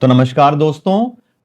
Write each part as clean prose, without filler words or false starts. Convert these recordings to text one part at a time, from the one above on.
तो नमस्कार दोस्तों,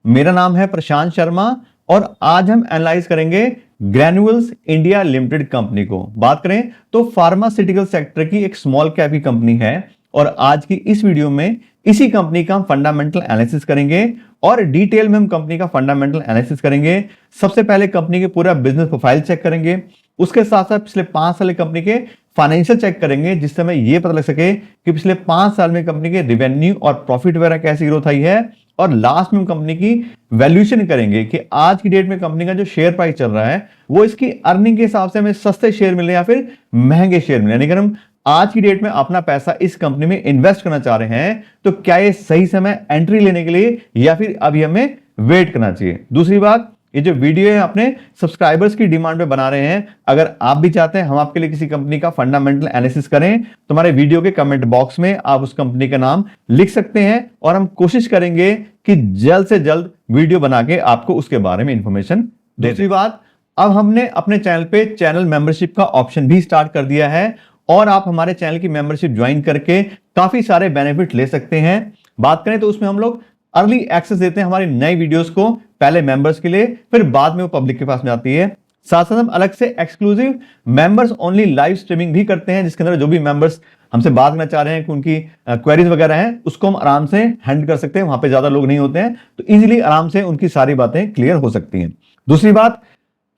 मेरा नाम है प्रशांत शर्मा और आज हम एनालाइज करेंगे ग्रैन्यूल्स इंडिया लिमिटेड कंपनी को। बात करें तो फार्मास्यूटिकल सेक्टर की एक स्मॉल कैप की कंपनी है और आज की इस वीडियो में इसी कंपनी का हम फंडामेंटल एनालिसिस करेंगे और डिटेल में हम कंपनी का फंडामेंटल एनालिसिस करेंगे। सबसे पहले कंपनी के पूरा बिजनेस प्रोफाइल चेक करेंगे, उसके साथ साथ पिछले 5 साल कंपनी के फाइनेंशियल चेक करेंगे जिससे हमें यह पता लग सके कि पिछले 5 साल में कंपनी के रेवेन्यू और प्रॉफिट वगैरह कैसी ग्रोथ आई है। और लास्ट में हम कंपनी की वैल्यूएशन करेंगे कि आज की डेट में कंपनी का जो शेयर प्राइस चल रहा है वो इसकी अर्निंग के हिसाब से हमें सस्ते शेयर मिले या फिर महंगे शेयर मिले। यानी कि हम आज की डेट में अपना पैसा इस कंपनी में इन्वेस्ट करना चाह रहे हैं तो क्या ये सही समय एंट्री लेने के लिए या फिर अभी हमें वेट करना चाहिए। दूसरी बात, ये जो वीडियो है अपने सब्सक्राइबर्स की डिमांड पे बना रहे हैं। अगर आप भी चाहते हैं हम आपके लिए किसी कंपनी का फंडामेंटल एनालिसिस करें तो हमारे वीडियो के कमेंट बॉक्स में आप उस कंपनी का नाम लिख सकते हैं और हम कोशिश करेंगे कि जल्द से जल्द वीडियो बना के आपको उसके बारे में इंफॉर्मेशन दे। दूसरी बात, अब हमने अपने चैनल पे चैनल मेंबरशिप का ऑप्शन भी स्टार्ट कर दिया है और आप हमारे चैनल की मेंबरशिप ज्वाइन करके काफी सारे बेनिफिट ले सकते हैं। बात करें तो उसमें हम लोग अर्ली एक्सेस देते हैं हमारी नई वीडियोस को, पहले मेंबर्स के लिए, फिर बाद में वो पब्लिक के पास में आती है। साथ साथ हम अलग से exclusive members only live streaming भी करते हैं जिसके अंदर जो भी मेंबर्स हमसे बात करना चाह रहे हैं कि उनकी क्वेरीज वगैरह हैं उसको हम आराम से हैंडल कर सकते हैं। वहां पे ज्यादा लोग नहीं होते हैं तो इजीली आराम से उनकी सारी बातें क्लियर हो सकती हैं। दूसरी बात,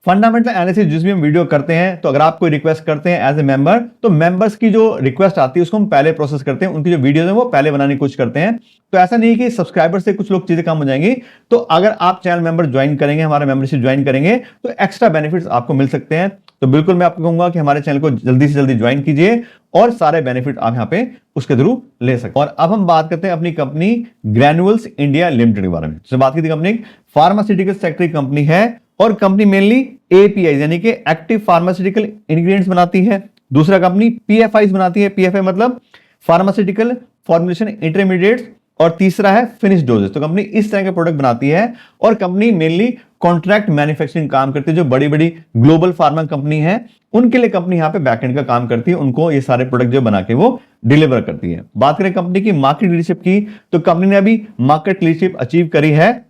फंडामेंटल एनालिसिस जिस भी हम वीडियो करते हैं तो अगर आप कोई रिक्वेस्ट करते हैं एज ए मेंबर तो मेंबर्स की जो रिक्वेस्ट आती है उसको हम पहले प्रोसेस करते हैं, उनकी जो वीडियोस हैं वो पहले बनाने की कोशिश करते हैं। तो ऐसा नहीं कि सब्सक्राइबर से कुछ लोग चीजें कम हो जाएंगी। तो अगर आप चैनल मेंबर ज्वाइन करेंगे, हमारा मेंबरशिप ज्वाइन करेंगे तो एक्स्ट्रा बेनिफिट्स आपको मिल सकते हैं। तो बिल्कुल मैं आपको कहूंगा कि हमारे चैनल को जल्दी से जल्दी ज्वाइन कीजिए और सारे बेनिफिट आप यहाँ पे उसके थ्रू ले सकते हैं। और अब हम बात करते हैं अपनी कंपनी ग्रैन्यूल्स इंडिया लिमिटेड के बारे में। तो बात की थी कंपनी फार्मास्यूटिकल सेक्टर की कंपनी है और कंपनी मेनली एपीआई यानी कि एक्टिव फार्मास्यूटिकल इंग्रेडिएंट्स बनाती है। दूसरा कंपनी पीएफआईज बनाती है, पीएफआई मतलब फार्मास्यूटिकल फॉर्मुलेशन इंटरमीडिएट्स, और तीसरा है फिनिश डोजेस। तो कंपनी इस तरह के प्रोडक्ट बनाती है और कंपनी मेनली कॉन्ट्रैक्ट मैन्युफैक्चरिंग काम करती है। जो बड़ी बड़ी ग्लोबल फार्मा कंपनी है उनके लिए कंपनी यहाँ पे बैकएंड का काम करती है, उनको ये सारे प्रोडक्ट जो बना के वो डिलीवर करती है। बात करें कंपनी की मार्केट लीडरशिप की तो कंपनी ने अभी मार्केट लीडरशिप अचीव करी है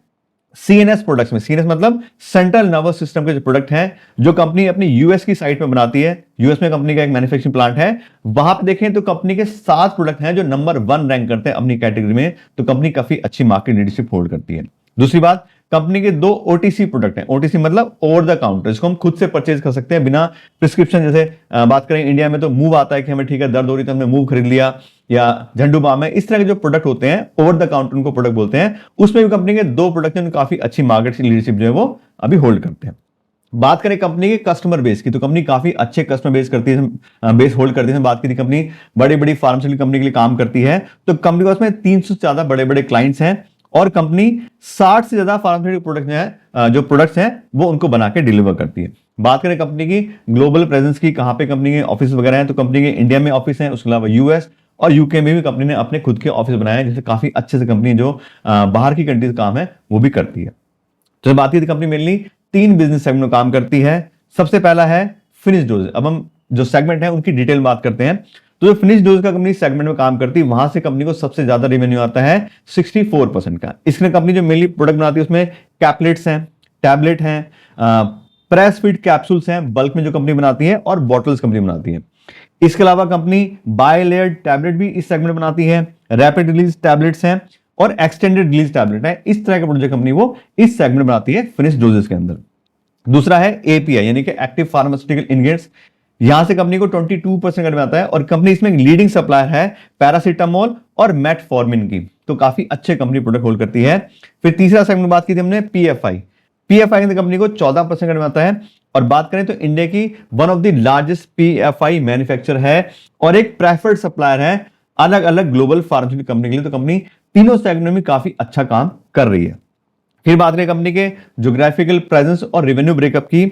सीएनएस प्रोडक्ट्स में। सीएनएस मतलब सेंट्रल नर्वस सिस्टम के जो प्रोडक्ट हैं जो कंपनी अपनी यूएस की साइट में बनाती है। यूएस में कंपनी का एक मैन्युफैक्चरिंग प्लांट है, वहां पे देखें तो कंपनी के 7 प्रोडक्ट हैं जो नंबर 1 रैंक करते हैं अपनी कैटेगरी में। तो कंपनी काफी अच्छी मार्केट लीडरशिप होल्ड करती है। दूसरी बात, कंपनी के 2 ओटीसी प्रोडक्ट हैं। ओटीसी मतलब ओवर द काउंटर, जिसको हम खुद से परचेज कर सकते हैं बिना प्रिस्क्रिप्शन। जैसे बात करें इंडिया में तो मूव आता है कि हमें ठीक है दर्द हो रही तो हमने मूव खरीद लिया, या झंडू बाम है, इस तरह के जो प्रोडक्ट होते हैं ओवर द काउंटर उनको प्रोडक्ट बोलते हैं। उसमें भी कंपनी के 2 प्रोडक्ट हैं, काफी अच्छी मार्केट लीडरशिप जो है वो अभी होल्ड करते हैं। बात करें कंपनी के कस्टमर बेस की तो कंपनी काफी अच्छे कस्टमर बेस करती है, बेस होल्ड करती है। बात की थी कंपनी बड़ी बड़ी फार्मास्यूटिकल कंपनी के लिए काम करती है तो कंपनी के पास में 300 से ज्यादा बड़े बड़े क्लाइंट्स हैं और कंपनी 60 से ज्यादा फार्मास्यूटिकल प्रोडक्ट हैं जो प्रोडक्ट्स हैं वो उनको बना के डिलीवर करती है। बात करें कंपनी की ग्लोबल प्रेजेंस की, कहां पे कंपनी के ऑफिस वगैरह हैं तो कंपनी के इंडिया में ऑफिस हैं, उसके अलावा यूएस और यूके में भी कंपनी ने अपने खुद के ऑफिस बनाए हैं, जिससे काफी अच्छे से कंपनी जो बाहर की कंट्रीज काम है वो भी करती है। तो बात की थी कंपनी मेनली 3 बिजनेस सेगमेंट में काम करती है। सबसे पहला है फिनिश डोज। अब हम जो सेगमेंट है उनकी डिटेल बात करते हैं। तो जो फिनिश डोज का कंपनी सेगमेंट में काम करती है वहां से कंपनी को सबसे ज्यादा रेवेन्यू आता है 64% का। इसमें कंपनी जो मेनली प्रोडक्ट बनाती है उसमें कैप्लेट्स हैं, टैबलेट हैं, प्रेस फीड कैप्सूल्स हैं बल्क में जो कंपनी बनाती है, और बॉटल्स कंपनी बनाती है। इसके अलावा कंपनी बायलेयर्ड टैबलेट भी इस सेगमेंट बनाती है, रैपिड रिलीज टैबलेट्स हैं और एक्सटेंडेड रिलीज टैबलेट है। इस तरह के प्रोडक्ट कंपनी वो इस सेगमेंट बनाती है फिनिश डोजेस के अंदर। दूसरा है एपीआई यानी कि एक्टिव फार्मास्यूटिकल इंग्रेडिएंट्स। यहां से कंपनी को 22% रेवेन्यू आता है और कंपनी इसमें लीडिंग सप्लायर है पैरासीटामोल और मेटफॉर्मिन की। तो काफी अच्छे कंपनी प्रोडक्ट होल्ड करती है। फिर तीसरा सेगमेंट बात की थी हमने पीएफआई। पीएफआई में कंपनी को 14% रेवेन्यू आता है और बात करें तो इंडिया की one of the largest PFI manufacturer है और एक प्रेफर्ड सप्लायर है अलग अलग ग्लोबल फार्मास्यूटिकल कंपनी के लिए। तो कंपनी तीनों सेगमेंट में काफी अच्छा काम कर रही है। फिर बात करें कंपनी के ज्योग्राफिकल प्रेजेंस और रेवेन्यू ब्रेकअप की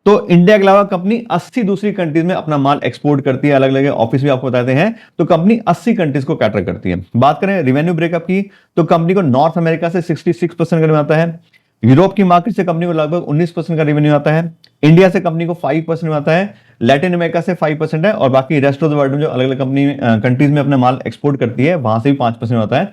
तो इंडिया के अलावा कंपनी 80 दूसरी कंट्रीज में अपना माल एक्सपोर्ट करती है, अलग अलग ऑफिस भी आपको बताते हैं। तो कंपनी 80 कंट्रीज को कैटर करती है। बात करें रेवेन्यू ब्रेकअप की तो कंपनी को नॉर्थ अमेरिका से 66% रेवेन्यू आता है, यूरोप की मार्केट से कंपनी को लगभग 19% का रेवेन्यू आता है, इंडिया से कंपनी को 5% आता है, लैटिन अमेरिका से 5% है, और बाकी रेस्ट ऑफ द वर्ल्ड में जो अलग अलग कंपनी कंट्रीज में अपना माल एक्सपोर्ट करती है वहां से भी 5% आता है।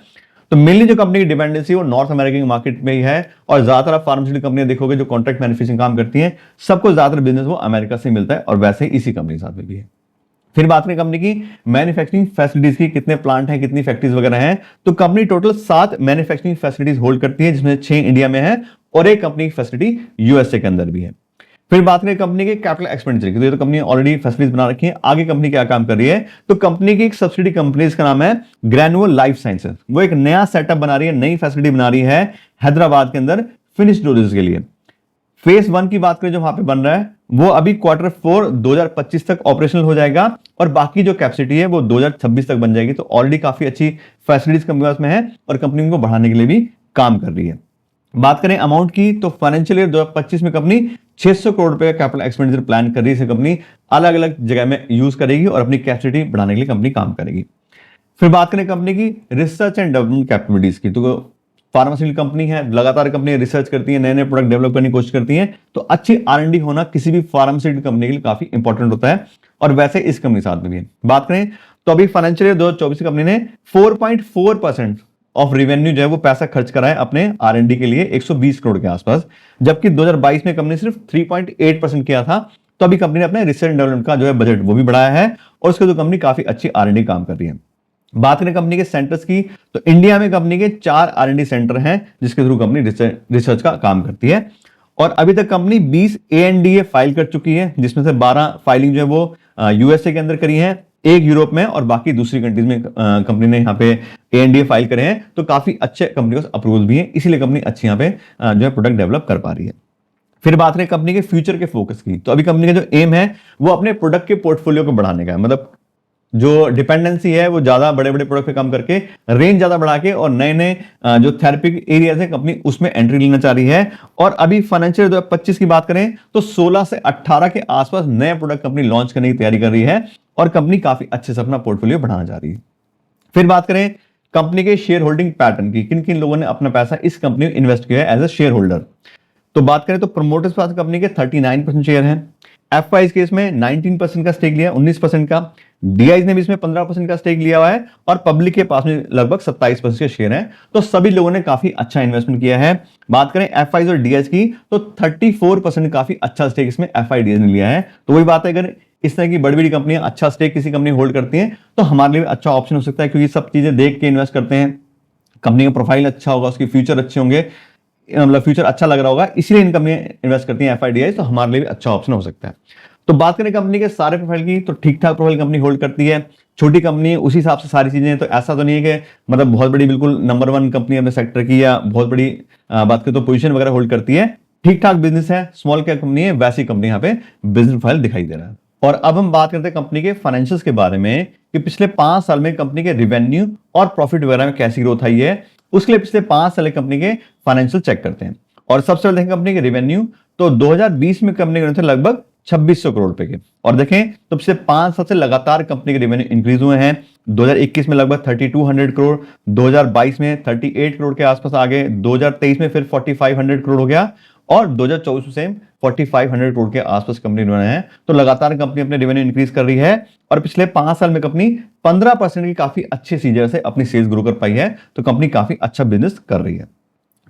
तो मेनली जो कंपनी की डिपेंडेंसी वो नॉर्थ अमेरिका की मार्केट में ही है, और ज्यादातर आप फार्मास्यूटिकल कंपनियां देखोगे जो कॉन्ट्रैक्ट मैन्युफैक्चरिंग काम करती हैं, सबको ज्यादातर बिजनेस वो अमेरिका से मिलता है, और वैसे ही इसी कंपनी के साथ में भी है। फिर बात करें कंपनी की मैन्युफैक्चरिंग फैसिलिटीज की, कितने प्लांट हैं, कितनी फैक्ट्रीज वगैरह हैं, तो company total 7 manufacturing facilities hold करती है, जिसमें 6 इंडिया में है और एक कंपनी की फैसिलिटी यूएसए के अंदर भी है। फिर बात करें कंपनी के कैपिटल एक्सपेंडिचर की, तो ये तो कंपनी ऑलरेडी फैसिलिटीज बना रखी है। आगे कंपनी क्या काम कर रही है, तो कंपनी की एक सब्सिडी कंपनी, इसका नाम है ग्रैन्युअल लाइफ साइंसेज, वो एक नया सेटअप बना रही है, नई फैसिलिटी बना रही है हैदराबाद के अंदर फिनिश डोजेस के लिए। फेज 1 की बात करें जो वहां पे बन रहा है, वो अभी Q4 2025 तक ऑपरेशनल हो जाएगा, और बाकी जो कैपेसिटी है वो 2026 तक बन जाएगी। तो ऑलरेडी काफी अच्छी फैसिलिटीज कंपनी के पास में है, और कंपनी को बढ़ाने के लिए भी काम कर रही है। बात करें अमाउंट की, तो फाइनेंशियल ईयर 2025 में कंपनी 600 करोड़ रुपए का कैपिटल एक्सपेंडिचर प्लान कर रही है। इसे कंपनी अलग अलग जगह में यूज करेगी और अपनी कैपेसिटी बढ़ाने के लिए कंपनी काम करेगी। फिर बात करें कंपनी की रिसर्च एंड डेवलपमेंट कैपेबिलिटीज की, तो फार्मास्यूटिकल कंपनी है, लगातार कंपनी रिसर्च करती है, नए नए प्रोडक्ट डेवलप करने की कोशिश करती है, तो अच्छी R&D होना किसी भी फार्मास्यूटिकल कंपनी के लिए काफी इंपॉर्टेंट होता है, और वैसे इस कंपनी साथ में भी है। बात करें तो अभी फाइनेंशियल ईयर 2024 कंपनी ने 4.4% ऑफ रेवेन्यू जो है वो पैसा खर्च करा है अपने R&D के लिए 120 करोड़ के आसपास, जबकि 2022 में कंपनी सिर्फ 3.8% किया था। तो अभी कंपनी ने अपने रिसर्च एंड डेवलपमेंट का जो है बजट वो भी बढ़ाया है, और उसके जो कंपनी काफी अच्छी R&D काम कर रही है। बात करें कंपनी के सेंटर्स की, तो इंडिया में कंपनी के 4 R&D सेंटर हैं, जिसके थ्रू कंपनी रिसर्च का काम करती है, और अभी तक कंपनी 20 ANDA फाइल कर चुकी है, जिसमें से 12 फाइलिंग जो है वो यूएसए के अंदर करी है, एक यूरोप में, और बाकी दूसरी कंट्रीज में कंपनी ने यहाँ पे ANDA फाइल करे हैं। तो काफी अच्छे कंपनी को अप्रूवल भी है, इसीलिए कंपनी अच्छी यहाँ पे जो है प्रोडक्ट डेवलप कर पा रही है। फिर बात करें कंपनी के फ्यूचर के फोकस की, तो अभी कंपनी का जो एम है वो अपने प्रोडक्ट के पोर्टफोलियो को बढ़ाने का है, मतलब जो डिपेंडेंसी है वो ज्यादा बड़े बड़े प्रोडक्ट पे काम करके रेंज ज्यादा बढ़ा के, और नए नए जो थेरेपिक एरियाज है कंपनी उसमें एंट्री लेना चाह रही है। और अभी फाइनेंशियल 2025 की बात करें तो 16 से 18 के आसपास नए प्रोडक्ट कंपनी लॉन्च करने की तैयारी कर रही है, और कंपनी काफी अच्छे से अपना पोर्टफोलियो बढ़ाना चाह रही है। फिर बात करें कंपनी के शेयर होल्डिंग पैटर्न की, किन किन लोगों ने अपना पैसा इस कंपनी में इन्वेस्ट किया है एज ए शेयर होल्डर, तो बात करें तो प्रमोटर्स पास कंपनी के 39% शेयर हैं, एफआई केस में 19% का स्टेक लिया, 19% का, डीआईज ने भी इसमें 15% का स्टेक लिया हुआ है, और पब्लिक के पास में लगभग 27% के शेयर हैं। तो सभी लोगों ने काफी अच्छा इन्वेस्टमेंट किया है। बात करें एफआई और डीआईज की, तो 34% काफी अच्छा स्टेक इसमें एफआई डीआईज ने लिया है। तो वही बात है, अगर इस तरह की बड़ी बड़ी कंपनियां अच्छा स्टेक किसी कंपनी होल्ड करती हैं तो हमारे लिए अच्छा ऑप्शन हो सकता है, क्योंकि सब चीजें देख के इन्वेस्ट करते हैं। कंपनी का प्रोफाइल अच्छा होगा, उसके फ्यूचर अच्छे होंगे, मतलब फ्यूचर अच्छा लग रहा होगा, इसलिए इन कंपनियां इन्वेस्ट करती हैं एफआईडीआई, तो हमारे लिए भी अच्छा ऑप्शन हो सकता है। तो बात करें कंपनी के सारे प्रोफाइल की, तो ठीक ठाक प्रोफाइल कंपनी होल्ड करती है, छोटी कंपनी है, उसी हिसाब से सारी चीजें। तो ऐसा तो नहीं है कि मतलब बहुत बड़ी बिल्कुल नंबर 1 कंपनी अपने सेक्टर की, या बहुत बड़ी बात करें तो पोजीशन वगैरह होल्ड करती है। ठीक ठाक बिजनेस है, स्मॉल कैप कंपनी है, वैसी कंपनी यहाँ पे बिजनेस प्रोफाइल दिखाई दे रहा है। और अब हम बात करते हैं कंपनी के फाइनेंशियल्स के बारे में, कि पिछले 5 साल में कंपनी के रेवेन्यू और प्रॉफिट वगैरह में कैसी ग्रोथ आई है। उसके लिए पिछले 5 साल कंपनी के फाइनेंशियल चेक करते हैं। और सबसे पहले देखें कंपनी के रेवेन्यू, तो 2020 में कंपनी के थे लगभग 2600 करोड़ रुपए के, और देखें तो पिछले 5 साल से लगातार कंपनी के रेवेन्यू इंक्रीज हुए हैं। 2021 में लगभग 3200 करोड़, 2022 में 38 करोड़ के आसपास आ गए, 2023 में फिर 4500 करोड़ हो गया, और 2024 से 4500 करोड़ के आसपास कंपनी बना है। तो लगातार कंपनी अपने रेवेन्यू इंक्रीज कर रही है, और पिछले 5 साल में कंपनी 15% की काफी अच्छे सीजर से अपनी सेल्स ग्रो कर पाई है। तो कंपनी काफी अच्छा बिजनेस कर रही है।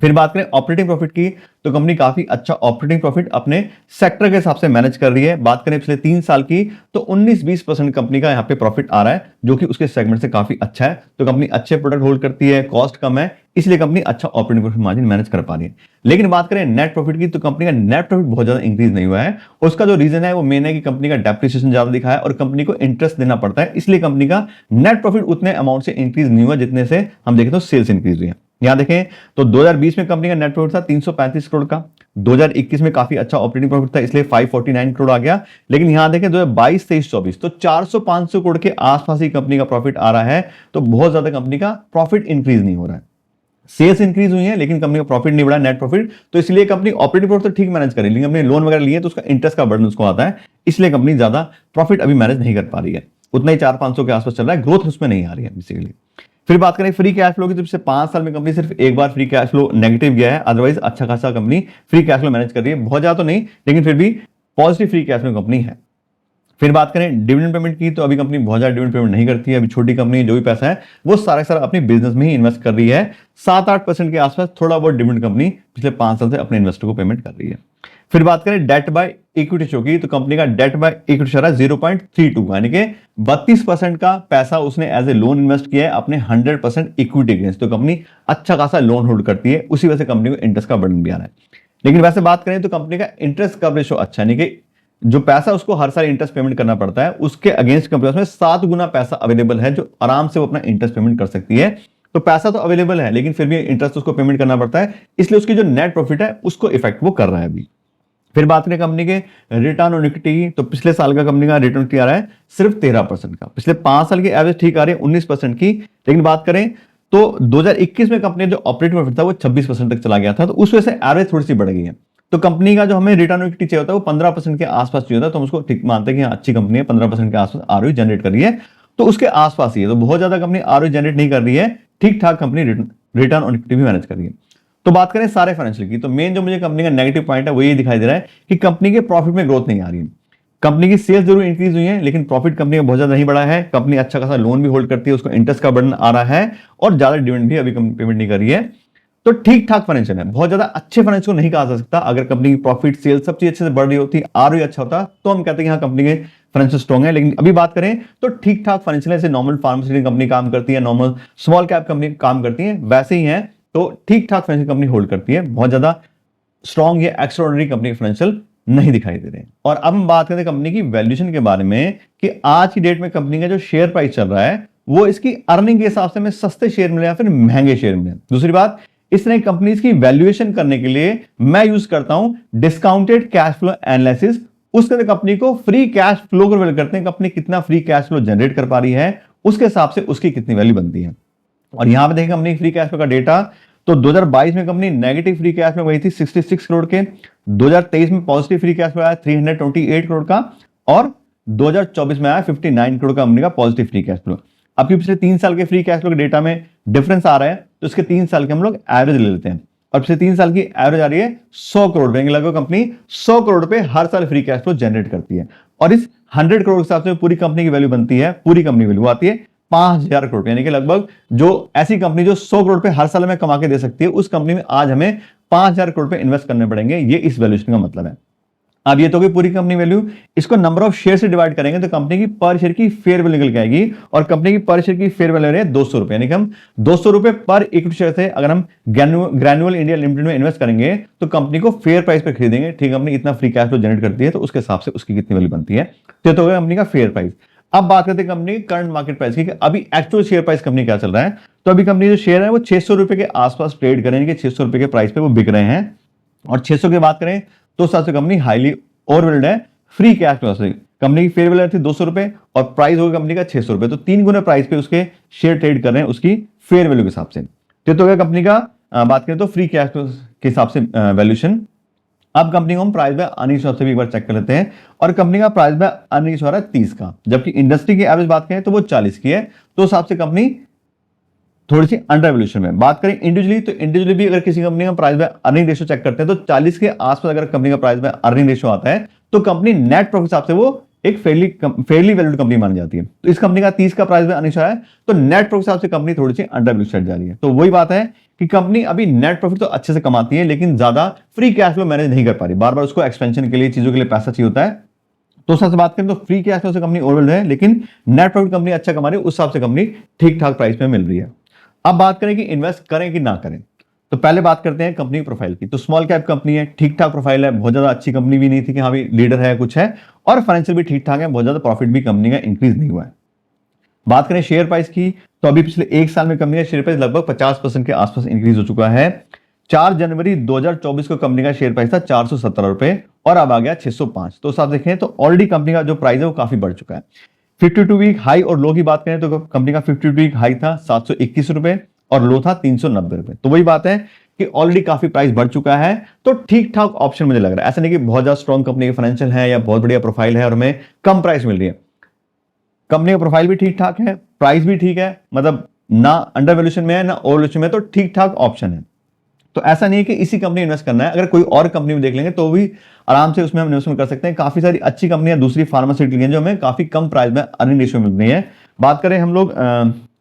फिर बात करें ऑपरेटिंग प्रॉफिट की, तो कंपनी काफी अच्छा ऑपरेटिंग प्रॉफिट अपने सेक्टर के हिसाब से मैनेज कर रही है। बात करें पिछले 3 साल की, तो 19-20% कंपनी का यहाँ पे प्रॉफिट आ रहा है, जो कि उसके सेगमेंट से काफी अच्छा है। तो कंपनी अच्छे प्रोडक्ट होल्ड करती है, कॉस्ट कम है, इसलिए कंपनी अच्छा ऑपरेटिंग प्रॉफिट मार्जिन मैनेज कर पा रही है। लेकिन बात करें नेट प्रॉफिट की, तो कंपनी का नेट प्रॉफिट बहुत ज्यादा इंक्रीज नहीं हुआ है। उसका जो रीजन है वो मेन है कि कंपनी का डेप्रिसिएशन ज्यादा दिखा है, और कंपनी को इंटरेस्ट देना पड़ता है, इसलिए कंपनी का नेट प्रॉफिट उतने अमाउंट से इंक्रीज नहीं हुआ जितने से हम देखें तो सेल्स इंक्रीज हुई है। यहां देखें तो 2020 में कंपनी का नेट प्रॉफिट था 335 करोड़ का, 2021 में काफी अच्छा ऑपरेटिंग प्रॉफिट था, इसलिए 549 करोड़ आ गया। लेकिन यहां देखें 2022, 23, 24 तो 400-500 करोड़ के आसपास ही कंपनी का प्रॉफिट आ रहा है। तो बहुत ज्यादा कंपनी का प्रॉफिट इंक्रीज नहीं हो रहा है। सेल्स इंक्रीज हुई है, लेकिन कंपनी का प्रॉफिट नहीं बढ़ा, नेट प्रॉफिट। तो इसलिए कंपनी ऑपरेटिंग प्रॉफिट तो ठीक मैनेज कर रही है, लेकिन कंपनी लोन वगैरह लिए तो उसका इंटरेस्ट का बर्डन उसको आता है, इसलिए कंपनी ज्यादा प्रॉफिट अभी मैनेज नहीं कर पा रही है। उतना ही 400-500 के आसपास चल रहा है, ग्रोथ उसमें नहीं आ रही है बेसिकली। फिर बात करें फ्री कैश फ्लो की, तो पिछले 5 साल में कंपनी सिर्फ एक बार फ्री कैश फ्लो नेगेटिव गया है, अदरवाइज अच्छा खासा company free cash flow manage कर रही है, बहुत ज्यादा तो नहीं, लेकिन फिर भी positive free cash flow company है। फिर बात करें डिविडेंड पेमेंट की, तो अभी कंपनी बहुत ज्यादा डिविडेंड पेमेंट नहीं करती है। अभी छोटी कंपनी, जो भी पैसा है वो सारा सारा अपनी बिजनेस में ही इन्वेस्ट कर रही है। 7-8% के आसपास थोड़ा बहुत डिविडेंड कंपनी पिछले 5 साल से अपने इन्वेस्टर को पेमेंट कर रही है। फिर बात करें डेट बाय इक्विटी शो की, तो कंपनी का डेट बाय इक्विटी शो है 0.32, यानी कि 32% का पैसा उसने एज ए लोन इन्वेस्ट किया है अपने 100% इक्विटी अगेंस्ट। तो कंपनी अच्छा खासा लोन होल्ड करती है, उसी वजह से कंपनी को इंटरेस्ट का बर्डन भी आ रहा है। लेकिन वैसे बात करें तो कंपनी का इंटरेस्ट कवरेज रेशो अच्छा है, यानी कि जो पैसा उसको हर साल इंटरेस्ट पेमेंट करना पड़ता है, उसके अगेंस्ट कंपनी में 7 गुना पैसा अवेलेबल है, जो आराम से वो अपना इंटरेस्ट पेमेंट कर सकती है। तो पैसा तो अवेलेबल है, लेकिन फिर भी इंटरेस्ट उसको पेमेंट करना पड़ता है, इसलिए उसकी जो नेट प्रॉफिट है उसको इफेक्ट वो कर रहा है अभी। फिर बात करें कंपनी के रिटर्न ऑन इक्विटी की, तो पिछले साल का कंपनी का रिटर्न आ रहा है सिर्फ 13% का। पिछले 5 साल की एवरेज ठीक आ रही है 19% की। लेकिन बात करें तो 2021 में कंपनी जो ऑपरेटिंग प्रॉफिट था वो 26% तक चला गया था, तो उस वजह से एवरेज थोड़ी सी बढ़ गई है। तो कंपनी का जो हमें रिटर्न ऑन इक्विटी चाहिए होता है वो 15% के आसपास चाहिए होता है, तो हम उसको ठीक मानते हैं कि अच्छी कंपनी है, 15% के आसपास आरओई जनरेट कर रही है, तो उसके आसपास ही है। तो बहुत ज्यादा कंपनी आरओई जनरेट नहीं कर रही है, ठीक ठाक कंपनी रिटर्न ऑन इक्विटी भी मैनेज कर रही है। तो बात करें सारे फाइनेंशियल की, तो मेन जो मुझे कंपनी का नेगेटिव पॉइंट है वो ये दिखाई दे रहा है कि कंपनी के प्रॉफिट में ग्रोथ नहीं आ रही है। कंपनी की सेल्स जरूर इंक्रीज हुई है, लेकिन प्रॉफिट कंपनी का बहुत ज्यादा नहीं बढ़ा है। कंपनी अच्छा खासा लोन भी होल्ड करती है, उसको इंटरेस्ट का बर्डन आ रहा है, और ज्यादा डिविडेंड भी अभी पेमेंट नहीं कर रही है। तो ठीक ठाक फाइनेंशियल है, बहुत ज्यादा अच्छे फाइनेंशियल को नहीं कहा जा सकता। अगर कंपनी की प्रॉफिट, सेल्स सब चीज अच्छे से बढ़ रही होती, आरओई अच्छा होता, तो हम कहते हैं कि हाँ कंपनी के फाइनेंशियल स्ट्रॉन्ग है। लेकिन अभी बात करें तो ठीक ठाक फाइनेंशियल है, जैसे नॉर्मल फार्मास्यूटिकल कंपनी काम करती है, नॉर्मल स्मॉल कैप कंपनी काम करती है, वैसे ही है। तो ठीक ठाक फाइनेंशियल कंपनी होल्ड करती है, बहुत ज्यादा स्ट्रॉन्ग या एक्स्ट्राऑर्डिनरी कंपनी फाइनेंशियल नहीं दिखाई दे रहे। और अब हम बात करते हैं कंपनी की वैल्यूएशन के बारे में, कि आज की डेट में कंपनी का जो शेयर प्राइस चल रहा है वो इसकी अर्निंग के हिसाब से हमें सस्ते शेयर मिले या फिर महंगे शेयर मिले। दूसरी बात, इस तरह कंपनीज की वैल्यूएशन करने के लिए मैं यूज करता हूं डिस्काउंटेड कैश फ्लो एनालिसिस। उसके अंदर कंपनी को फ्री कैश फ्लो को वैल्यू करते हैं, कंपनी कितना फ्री कैश फ्लो जनरेट कर पा रही है, उसके हिसाब से उसकी कितनी वैल्यू बनती है। और यहां पे देखें कंपनी फ्री कैश फ्लो का डेटा, तो 2022 में company negative free cash flow वही थी 66 करोड़ के, 2023 में पॉजिटिव फ्री कैश फ्लो आया 328 करोड़ का, और 2024 में आया 59 करोड़ का कंपनी का पॉजिटिव फ्री कैश फ्लो। अब पिछले 3 साल के फ्री कैश फ्लो के डेटा में डिफरेंस आ रहा है, तो इसके 3 साल के हम लोग एवरेज ले लेते हैं, और पिछले 3 साल की एवरेज आ रही है 100 करोड़ रुपए, लगभग कंपनी 100 करोड़ रुपए हर साल फ्री कैश फ्लो जनरेट करती है। और इस 100 करोड़ के हिसाब से पूरी कंपनी की वैल्यू बनती है, पूरी कंपनी वैल्यू आती है 5000 करोड़, यानी कि लगभग जो ऐसी कंपनी जो 100 करोड़ रुपए हर साल में कमा के दे सकती है, उस कंपनी में आज हमें 5000 करोड़ रुपए इन्वेस्ट करने पड़ेंगे। ये इस वैल्यूएशन का मतलब है। अब ये तो गई पूरी कंपनी वैल्यू, इसको नंबर ऑफ शेयर से डिवाइड करेंगे तो कंपनी की पर शेयर की फेयर वैल्यू निकल के आएगी, और कंपनी की पर शेयर की फेयर वैल्यू है 200 रुपए, यानी कि हम 200 रुपए पर इक्विटी शेयर से अगर हम ग्रैन्युअल इंडिया लिमिटेड में इन्वेस्ट करेंगे तो कंपनी को फेयर प्राइस पे खरीदेंगे। ठीक, कंपनी इतना फ्री कैश फ्लो जनरेट करती है, तो उसके हिसाब से उसकी कितनी वैल्यू बनती है, तो हो गया कंपनी का फेयर प्राइस। अब बात करते हैं कंपनी करंट मार्केट प्राइस की, कि अभी एक्चुअल शेयर प्राइस कंपनी क्या चल रहा है। तो अभी कंपनी जो शेयर है वो 600 रुपए के आसपास ट्रेड करेंगे, 600 रुपए के प्राइस पे वो बिक रहे हैं। और 600 की बात करें तो साथ कंपनी हाईली ओवरवैल्यूड है फ्री कैश फ्लो से। कंपनी की फेयर वैल्यू थी 200 रुपए और प्राइस होगा कंपनी का 600 रुपए, तो 3 गुना प्राइस पे उसके शेयर ट्रेड कर रहे हैं उसकी फेयर वैल्यू के हिसाब से। तो गया कंपनी का बात करें तो फ्री कैश फ्लो के हिसाब से वैल्यूएशन। अब कंपनी को हम प्राइस बाय अर्निंग्स से भी एक बार चेक कर लेते हैं, और कंपनी का प्राइस बाय अर्निंग्स हो रहा है 30 का, जबकि इंडस्ट्री की एवरेज बात करें तो वो 40 की है। तो हिसाब से कंपनी थोड़ी सी अंडर वैल्यूएशन में। बात करें इंडिविजुअली, तो इंडिविजुअली भी अगर किसी कंपनी का price by earning ratio check करते हैं तो 40 के आसपास अगर कंपनी का प्राइस बाय अर्निंग रेशियो आता है तो कंपनी नेट प्रॉफिट हिसाब से वो एक फेयरली वैल्यूड कंपनी मानी जाती है। तो इस कंपनी का 30 का प्राइस बाय अर्निंग है, तो नेट प्रॉफिट हिसाब से कंपनी थोड़ी सी अंडर वैल्यूएड जा रही है। तो वही बात है कि कंपनी अभी नेट प्रॉफिट तो अच्छे से कमाती है, लेकिन ज्यादा फ्री कैश फ्लो मैनेज नहीं कर पा रही, बार बार उसको एक्सपेंशन के लिए चीजों के लिए पैसा चाहिए होता है। तो उस हिसाब से बात करें तो फ्री कैश फ्लो से कंपनी ओवरवेल्ड है, लेकिन नेट प्रॉफिट कंपनी अच्छा कमा रही है, उस हिसाब से कंपनी ठीक ठाक प्राइस में मिल रही है। अब बात करें कि इन्वेस्ट करें कि ना करें, तो पहले बात करते हैं कंपनी प्रोफाइल की। तो स्मॉल कैप कंपनी है, ठीक ठाक प्रोफाइल है, बहुत ज्यादा अच्छी कंपनी भी नहीं थी कि हाँ भी लीडर है कुछ है, और फाइनेंशियल भी ठीक ठाक है, बहुत ज्यादा प्रॉफिट भी कंपनी का इंक्रीज नहीं हुआ है। बात करें शेयर प्राइस की, तो अभी पिछले 1 साल में कंपनी का शेयर प्राइस लगभग 50% के आसपास इंक्रीज हो चुका है। 4 जनवरी 2024 को कंपनी का शेयर प्राइस था 417 रुपए और अब आ गया 605। तो साथ देखें तो ऑलरेडी कंपनी का जो प्राइस है वो काफी बढ़ चुका है। 52 वीक हाई और लो की बात करें तो कंपनी का 52 वीक हाई था 721 रुपए और लो था 390 रुपए। तो वही बात है कि ऑलरेडी काफी प्राइस बढ़ चुका है, तो ठीक ठाक ऑप्शन मुझे लग रहा है। ऐसा नहीं कि बहुत ज्यादा स्ट्रॉन्ग कंपनी के फाइनेंशियल है या बहुत बढ़िया प्रोफाइल है और हमें कम प्राइस मिल रही है। कंपनी का प्रोफाइल भी ठीक ठाक है, प्राइस भी ठीक है, मतलब ना अंडर वैल्यूएशन में है ना ओवर वैल्यूएशन में, तो ठीक ठाक ऑप्शन है। तो ऐसा नहीं है कि इसी कंपनी इन्वेस्ट करना है, अगर कोई और कंपनी में देख लेंगे तो भी आराम से उसमें हम इन्वेस्टमेंट कर सकते हैं। काफी सारी अच्छी कंपनियां दूसरी फार्मास्यूटिकल हैं जो हमें काफी कम प्राइस में अर्निंग रेशियो मिल रही है। बात करें हम लोग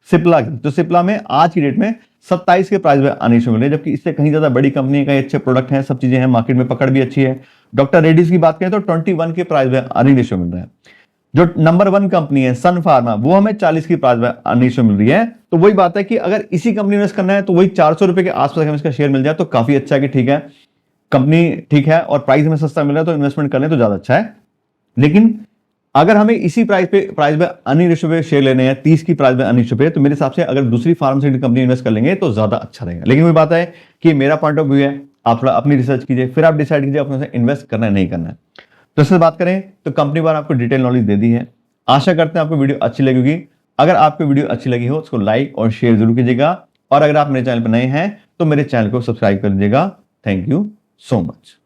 सिप्ला की, तो सिप्ला में आज की डेट में 27 के प्राइस में अर्निंग रेशियो मिल रही है, जबकि इससे कहीं ज्यादा बड़ी कंपनी है, कई अच्छे प्रोडक्ट हैं, सब चीजें हैं, मार्केट में पकड़ भी अच्छी है। डॉक्टर रेड्डीज की बात करें तो 21 के प्राइस में अर्निंग रेशियो मिल रहा है। जो नंबर 1 कंपनी है सन फार्मा, वो हमें 40 की प्राइस में अर्निंग रेशियो मिल रही है। तो वही बात है कि अगर इसी कंपनी में इन्वेस्ट करना है तो वही 400 रुपए के आसपास हमें इसका शेयर मिल जाए तो काफी अच्छा है कि ठीक है कंपनी ठीक है और प्राइस में सस्ता मिल रहा है तो इन्वेस्टमेंट कर लें तो ज्यादा अच्छा है। लेकिन अगर हमें इसी प्राइस में अर्निंग रेशियो पे शेयर लेने हैं 30 की प्राइस में अर्निंग रेशियो पे, तो मेरे हिसाब से अगर दूसरी फार्मास्यूटिकल कंपनी इन्वेस्ट कर लेंगे तो ज्यादा अच्छा रहेगा। लेकिन वही बात है कि मेरा पॉइंट ऑफ व्यू है, आप थोड़ा अपनी रिसर्च कीजिए, फिर आप डिसाइड कीजिए अपने इन्वेस्ट करना है नहीं करना है। तो इससे बात करें तो कंपनी बार आपको डिटेल नॉलेज दे दी है। आशा करते हैं आपको वीडियो अच्छी लगेगी। अगर आपको वीडियो अच्छी लगी हो उसको लाइक और शेयर जरूर कीजिएगा, और अगर आप मेरे चैनल पर नए हैं तो मेरे चैनल को सब्सक्राइब कर दीजिएगा। Thank you so much.